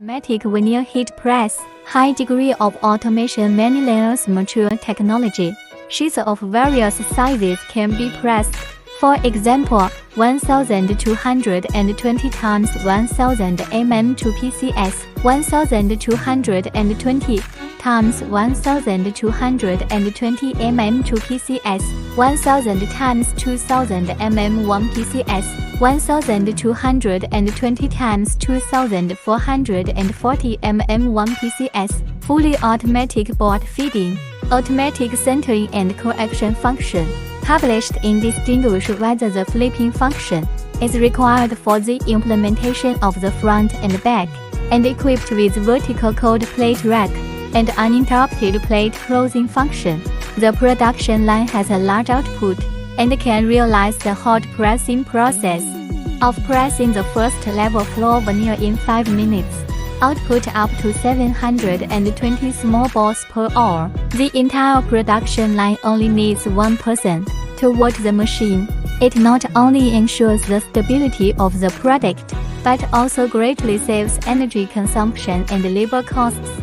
Automatic veneer heat press, high degree of automation, many layers, mature technology. Sheets of various sizes can be pressed. For example, 1220 times 1000 mm to PCS, 1220 times 1220 mm to PCS, 1000 times 2000 mm 1 PCS, 1220 times 2440 mm 1 PCS, fully automatic board feeding, automatic centering and correction function. Published in distinguish whether the flipping function is required for the implementation of the front and back, and equipped with vertical cold plate rack and uninterrupted plate closing function. The production line has a large output and can realize the hot pressing process of pressing the first level floor veneer in 5 minutes. Output up to 720 small balls per hour. The entire production line only needs one person to work the machine. It not only ensures the stability of the product, but also greatly saves energy consumption and labor costs.